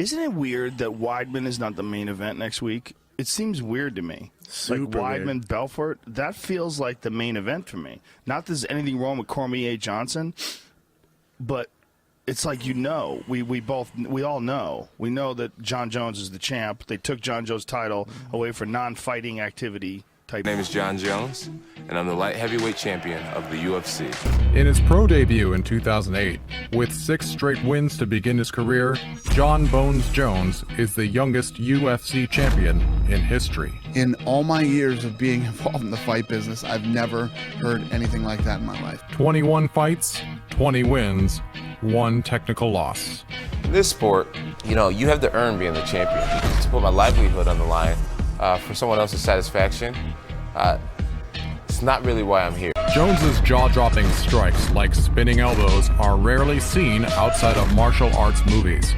Isn't it weird that Weidman is not the main event next week? It seems weird to me. Super Weidman, weird. Belfort, that feels like the main event for me. Not that there's anything wrong with Cormier Johnson, but it's like, we all know. We know that Jon Jones is the champ. They took Jon Jones' title away for non-fighting activity. My name is Jon Jones, and I'm the light heavyweight champion of the UFC. In his pro debut in 2008, with 6 straight wins to begin his career, Jon Bones Jones is the youngest UFC champion in history. In all my years of being involved in the fight business, I've never heard anything like that in my life. 21 fights, 20 wins, 1 technical loss. In this sport, you have to earn being the champion. To put my livelihood on the line for someone else's satisfaction, it's not really why I'm here. Jones's jaw-dropping strikes, like spinning elbows, are rarely seen outside of martial arts movies.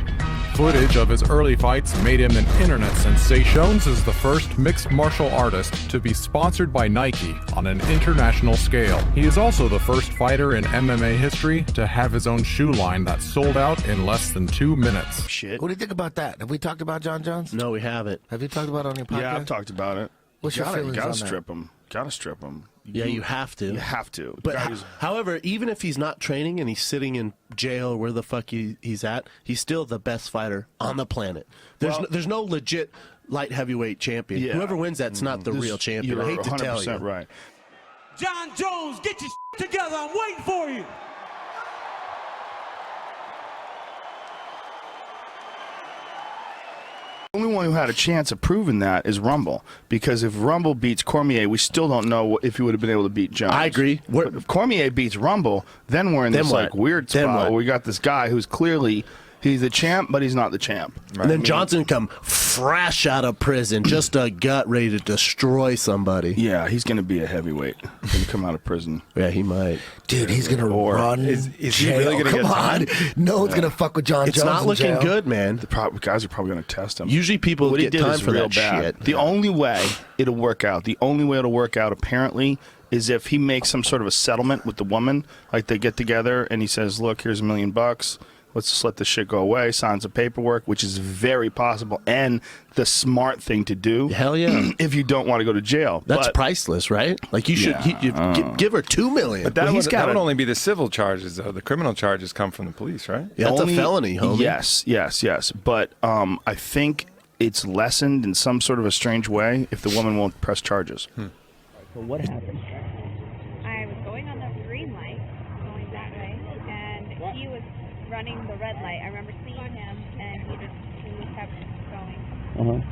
Footage of his early fights made him an internet sensation. Jones is the first mixed martial artist to be sponsored by Nike on an international scale. He is also the first fighter in MMA history to have his own shoe line that sold out in less than 2 minutes. Shit. What do you think about that? Have we talked about Jon Jones? No, we haven't. Have you talked about it on your podcast? Yeah, I've talked about it. What's your feelings gotta on strip him. Gotta strip him. Yeah, you have to. You have to. But however, even if he's not training and he's sitting in jail or where the fuck he's at, he's still the best fighter on the planet. There's no legit light heavyweight champion. Yeah. Whoever wins, that's not the real champion. You're I hate to tell you. 100% right. Jon Jones, get your together. I'm waiting for you. The only one who had a chance of proving that is Rumble, because if Rumble beats Cormier, we still don't know if he would have been able to beat Jones. I agree. But if Cormier beats Rumble, then we're in this like weird spot where we got this guy who's clearly he's the champ, but he's not the champ. Right? And then Johnson come fresh out of prison, just a gut ready to destroy somebody. Yeah, he's going to be a heavyweight when he come out of prison. Yeah, he might. Dude, he's going to run. Is he really going to get on. No one's going to fuck with Jon Jones. It's not looking good, man. The guys are probably going to test him. Usually people get time for that shit. The only way it'll work out, apparently, is if he makes some sort of a settlement with the woman. Like they get together and he says, look, here's $1 million. Let's just let this shit go away, sign some paperwork, which is very possible, and the smart thing to do. Hell yeah. If you don't want to go to jail. That's priceless, right? Like you should give her $2 million. But that would only be the civil charges, though. The criminal charges come from the police, right? Yeah, that's a felony, homie. Yes. But I think it's lessened in some sort of a strange way if the woman won't press charges. So what happened? I was going on the green light, going that way, and he was running the red light. I remember seeing him, and he kept going.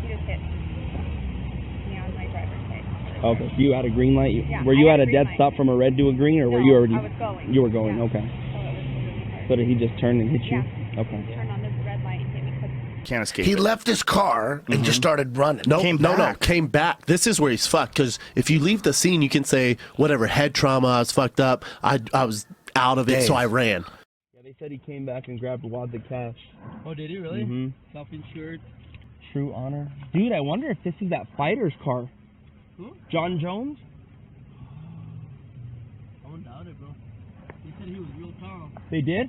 He just hit me on my driver's side. Okay, so you had a green light. Yeah, were you at a dead stop from a red to a green, or were you already? I was going. You were going. Yeah. Okay. So did he just turn and hit you? Yeah. Okay. He turned on this red light and hit me. Can't escape. He left his car and just started running. No, came back. This is where he's fucked, because if you leave the scene, you can say, whatever, head trauma, I was fucked up, I was out of it, so I ran. Yeah, they said he came back and grabbed wads of cash. Oh, did he really? Mm-hmm. Self-insured. True honor. Dude, I wonder if this is that fighter's car. Who? Jon Jones? I wouldn't doubt it, bro. They said he was real calm. They did?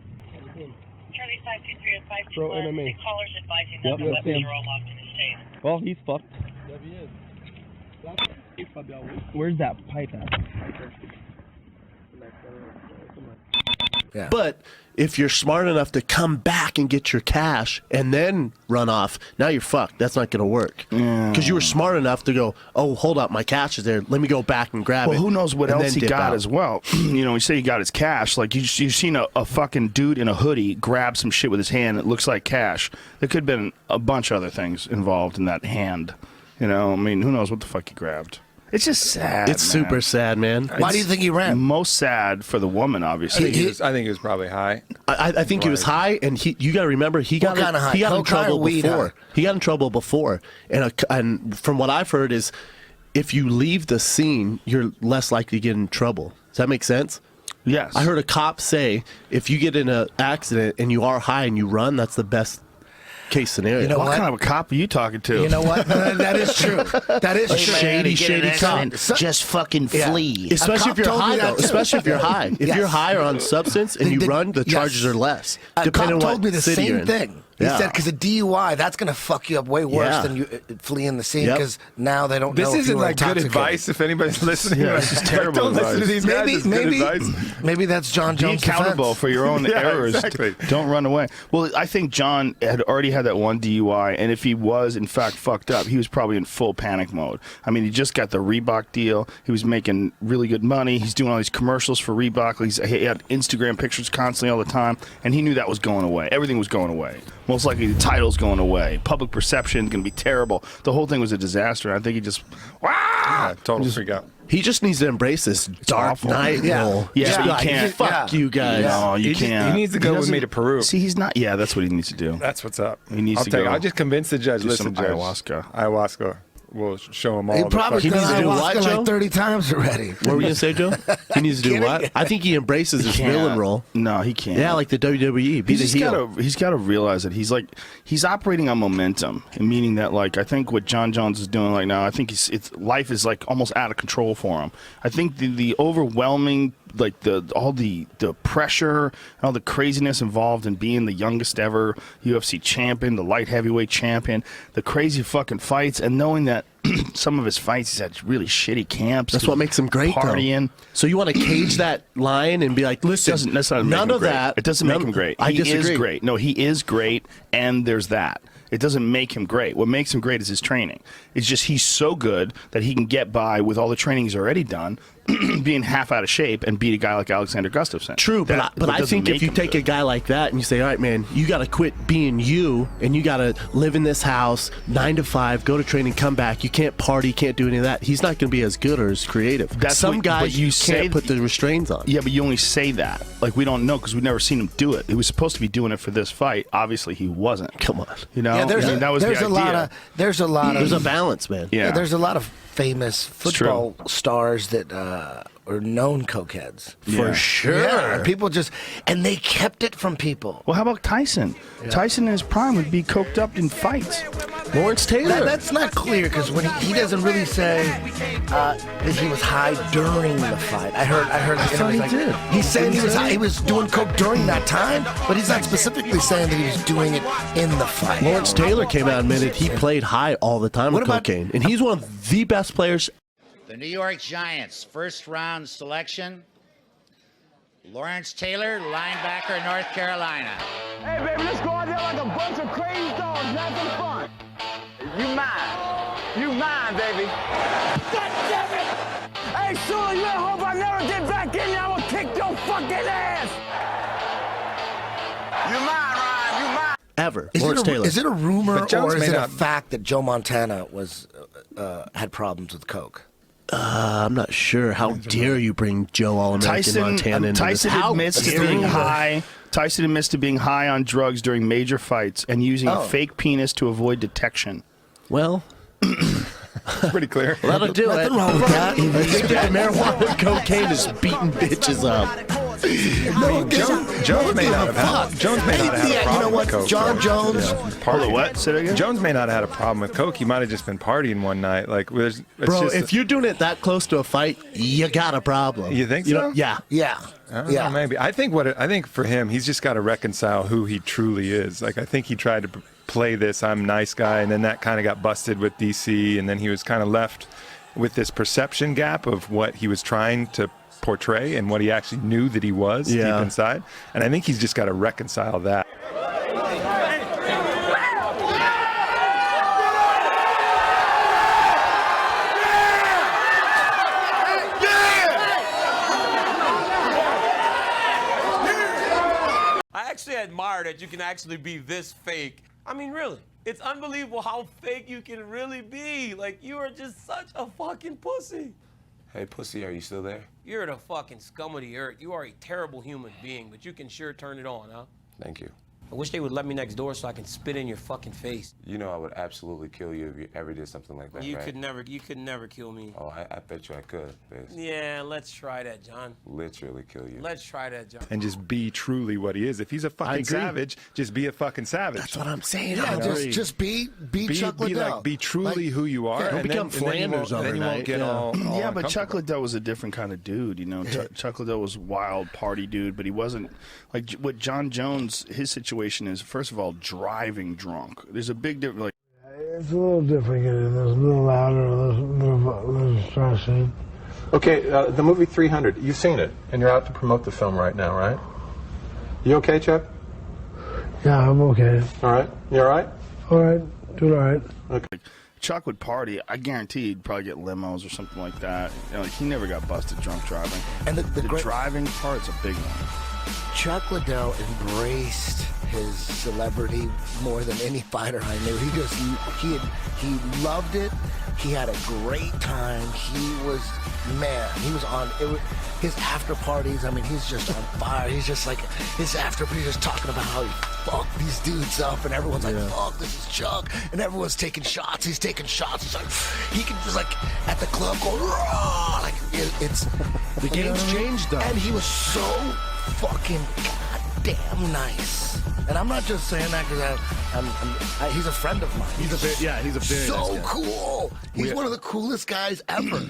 Charlie 523 and 521. Pro MMA. The callers advising that the weapons are all locked in the safe. Well, he's fucked. Yep, he is. Where's that pipe at? Yeah. But if you're smart enough to come back and get your cash and then run off, now you're fucked. That's not going to work. Because you were smart enough to go, oh, hold up, my cash is there. Let me go back and grab it. Well, who knows what else he got out as well. You say he got his cash. Like, you've seen a fucking dude in a hoodie grab some shit with his hand that looks like cash. There could have been a bunch of other things involved in that hand. Who knows what the fuck he grabbed. It's just sad. It's super sad, man. Why do you think he ran? Most sad for the woman, obviously. I think he was probably high. I think he was high, and you got to remember he got in trouble before. He got in trouble before, and from what I've heard is, if you leave the scene, you're less likely to get in trouble. Does that make sense? Yes. I heard a cop say if you get in an accident and you are high and you run, that's the best case scenario. You know what kind of a cop are you talking to? You know what? That is true. That is true. Shady cop. Just fucking flee. Especially if you're high, though. Especially if you're high. If you're high or on substance and you run, the charges are less. A cop Depending on told me what the city you're same in. thing. He Yeah. said because a DUI, that's going to fuck you up way worse than you fleeing the scene because now they don't know This if isn't you were like good intoxicated. advice if anybody's listening. Yeah, this is terrible Don't listen to advice. these guys. It's good advice. Maybe that's John Be Jones' accountable defense. for your own Yeah, errors. exactly. Don't run away. Well, I think John had already had that one DUI, and if he was, in fact, fucked up, he was probably in full panic mode. I mean, he just got the Reebok deal. He was making really good money. He's doing all these commercials for Reebok. He had Instagram pictures constantly all the time, and he knew that was going away. Everything was going away. Most likely the title's going away. Public perception is going to be terrible. The whole thing was a disaster. And I think he just, Total freak out. He just needs to embrace this dark awful. night role. Yeah, Just but be you like, can't. Fuck you guys. No, you can't. He needs to go with doesn't- me to Peru. See, he's not. Yeah, that's what he needs to do. That's what's up. He needs I'll to tell you, go I'll just convince the judge. do Listen, some judge. ayahuasca. Ayahuasca. We'll show him all. He the probably fucking- done needs to do ayahuasca what, like Joe? 30 times already. What were you going to say, Joe? He needs to do what? I think he embraces his villain role. No, he can't. Yeah, like the WWE. Be the heel. He's got to realize that he's operating on momentum, meaning that like I think what John Jones is doing right now, I think life is like almost out of control for him. I think the overwhelming like all the pressure and all the craziness involved in being the youngest ever UFC champion, the light heavyweight champion, the crazy fucking fights, and knowing that some of his fights he's had really shitty camps. That's what makes him great, partying. though. So you want to cage that lion and be like, listen, That's not none of great. that. It doesn't make him great. I He disagree. is great. No, he is great, and there's that. It doesn't make him great. What makes him great is his training. It's just he's so good that he can get by with all the training he's already done, being half out of shape, and beat a guy like Alexander Gustafsson. True, but I doesn't think if make you him take good. a guy like that and you say, all right, man, you got to quit being you and you got to live in this house 9 to 5, go to training, come back. You can't party, can't do any of that. He's not going to be as good or as creative. That's Some what- guys but you you say- can't put the restraints on. Yeah, but you only say that. Like, we don't know because we've never seen him do it. He was supposed to be doing it for this fight. Obviously, he wasn't. Come on. You know? Yeah, there's I mean, that was there's the a lot idea. of there's a lot There's of a balance, man. Yeah. there's a lot of famous football stars that are known cokeheads For Yeah, sure. and people just and they kept it from people. Well, how about Tyson? Tyson in his prime would be coked up in fights. Lawrence Taylor. That's not clear because when he doesn't really say that he was high during the fight. I heard thought he did. He's saying he was doing coke during that time, but he's not specifically saying that he was doing it in the fight. Lawrence Taylor came out and admitted he played high all the time with about- cocaine. And he's one of the best players. The New York Giants, first round selection. Lawrence Taylor, linebacker, North Carolina. Hey, baby, let's go out there like a bunch of crazy dogs, have some fun. You mine. You mine, baby. God damn it! Hey, Shula, you better hope I never get back in there. I'm gonna kick your fucking ass. You mine, Ryan. You mine. Ever. Is Lawrence Taylor. it a rumor But Jones or is may it a not- fact that Joe Montana was had problems with coke? I'm not sure. How dare you bring Joe All-American Montana into Tyson this? How admits to dare being you? high. Tyson admits to being high on drugs during major fights and using a fake penis to avoid detection. Well, Pretty clear. that'll do it. Nothing wrong with that. They think that marijuana and cocaine is beating bitches up. No, Jones may not have had. Jones may not have had a problem you know what? with coke. John Jones. Party. What? Say that again? Jones may not have had a problem with coke. He might have just been partying one night. Like, it's Bro, just, if you're doing it that close to a fight, you got a problem. You think know- so? Yeah. Yeah. I don't know, maybe. I think for him, he's just got to reconcile who he truly is. Like, I think he tried to play this I'm nice guy, and then that kind of got busted with DC, and then he was kind of left with this perception gap of what he was trying to portray and what he actually knew that he was deep inside. And I think he's just got to reconcile that. I actually admire that you can actually be this fake. I mean, really, it's unbelievable how fake you can really be. Like, you are just such a fucking pussy. Hey, pussy, are you still there? You're the fucking scum of the earth. You are a terrible human being, but you can sure turn it on, huh? Thank you. I wish they would let me next door so I can spit in your fucking face. You know I would absolutely kill you if you ever did something like that, You right? could never kill me. Oh, I bet you I could, Biz. Yeah, let's try that, John. Literally kill you. Let's try that, John. And just be truly what he is. If he's a fucking agree. savage, just be a fucking savage. That's what I'm saying. Yeah, I agree. just be Chuck Liddell. Be truly who you are. Don't and become then you Flanders won't- then you won't overnight, get yeah. all Yeah, but uncomfortable. Chuck Liddell was a different kind of dude, you know. Chuck Liddell was wild party dude, but he wasn't like what John Jones. His situation situation is, first of all, driving drunk. There's a big difference. Like, it's a little different. It's a little louder, a little stressing. Okay, the movie 300, you've seen it, and you're out to promote the film right now, right? You okay, Chuck? Yeah, I'm okay. All right. You all right? All right. Doing all right. Okay. Chuck would party. I guarantee he'd probably get limos or something like that. You know, like, he never got busted drunk driving. And the driving part's a big one. Chuck Liddell embraced his celebrity more than any fighter I knew. He loved it. He had a great time. He was on his after parties. I mean, he's just on fire. He's just like his after parties, just talking about how he fucked these dudes up, and everyone's like, "Fuck, this is Chuck," and everyone's taking shots. He's taking shots. He's like, he can just like at the club go, "Rah!" Like it's the game's changed though, and he was so fucking goddamn nice. And I'm not just saying that because he's a friend of mine. He's a very so nice guy. cool. He's one of the coolest guys ever.